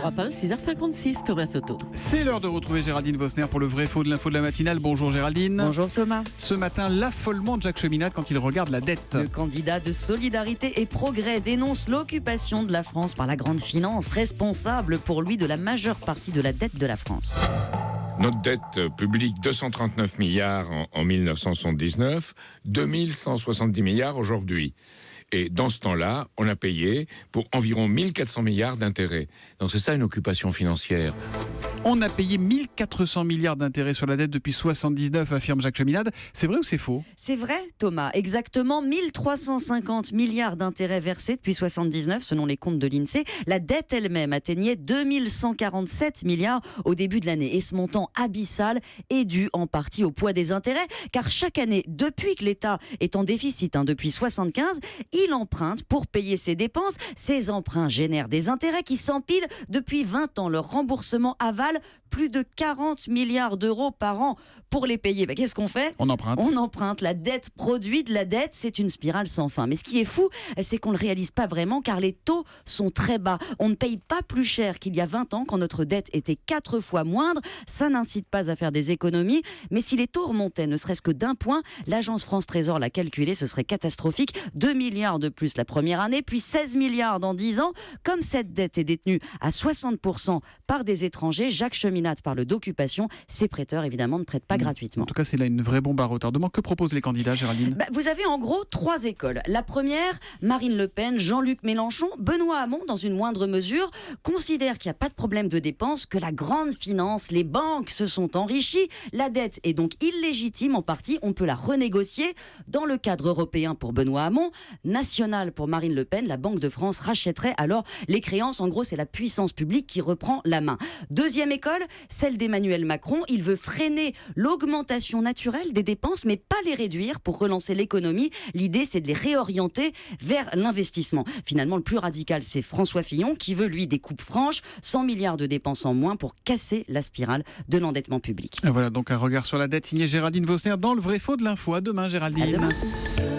Europe 1, 6h56, Thomas Soto. C'est l'heure de retrouver Géraldine Vosner pour le vrai faux de l'info de la matinale. Bonjour Géraldine. Bonjour Thomas. Ce matin, l'affolement de Jacques Cheminade quand il regarde la dette. Le candidat de Solidarité et Progrès dénonce l'occupation de la France par la grande finance, responsable pour lui de la majeure partie de la dette de la France. Notre dette publique, 239 milliards en 1979, 2170 milliards aujourd'hui. Et dans ce temps-là, on a payé pour environ 1400 milliards d'intérêts. Donc c'est ça une occupation financière. On a payé 1400 milliards d'intérêts sur la dette depuis 1979, affirme Jacques Cheminade. C'est vrai ou c'est faux ? C'est vrai Thomas, exactement 1350 milliards d'intérêts versés depuis 1979 selon les comptes de l'INSEE. La dette elle-même atteignait 2147 milliards au début de l'année. Et ce montant abyssal est dû en partie au poids des intérêts, car chaque année, depuis que l'État est en déficit, depuis 1975, il emprunte pour payer ses dépenses. Ces emprunts génèrent des intérêts qui s'empilent depuis 20 ans. Leur remboursement avale plus de 40 milliards d'euros par an. Pour les payer, qu'est-ce qu'on fait ? On emprunte. On emprunte. La dette produit de la dette, c'est une spirale sans fin. Mais ce qui est fou, c'est qu'on ne le réalise pas vraiment, car les taux sont très bas. On ne paye pas plus cher qu'il y a 20 ans, quand notre dette était 4 fois moindre. Ça n'incite pas à faire des économies. Mais si les taux remontaient ne serait-ce que d'un point, l'agence France Trésor l'a calculé, ce serait catastrophique. 2 milliards de plus la première année, puis 16 milliards dans 10 ans. Comme cette dette est détenue à 60% par des étrangers, Jacques Cheminade parle d'occupation. Ces prêteurs, évidemment, ne prêtent pas gratuitement. En tout cas, c'est là une vraie bombe à retardement. Que proposent les candidats, Géraldine ? Vous avez en gros 3 écoles. La première, Marine Le Pen, Jean-Luc Mélenchon, Benoît Hamon, dans une moindre mesure, considèrent qu'il n'y a pas de problème de dépenses, que la grande finance, les banques se sont enrichies. La dette est donc illégitime en partie. On peut la renégocier. Dans le cadre européen pour Benoît Hamon, national pour Marine Le Pen, la Banque de France rachèterait alors les créances. En gros, c'est la puissance publique qui reprend la main. Deuxième école, celle d'Emmanuel Macron. Il veut freiner l'augmentation naturelle des dépenses, mais pas les réduire pour relancer l'économie. L'idée, c'est de les réorienter vers l'investissement. Finalement, le plus radical, c'est François Fillon, qui veut, lui, des coupes franches, 100 milliards de dépenses en moins pour casser la spirale de l'endettement public. Et voilà donc un regard sur la dette signé Géraldine Vosner dans le vrai faux de l'info. À demain, Géraldine. À demain.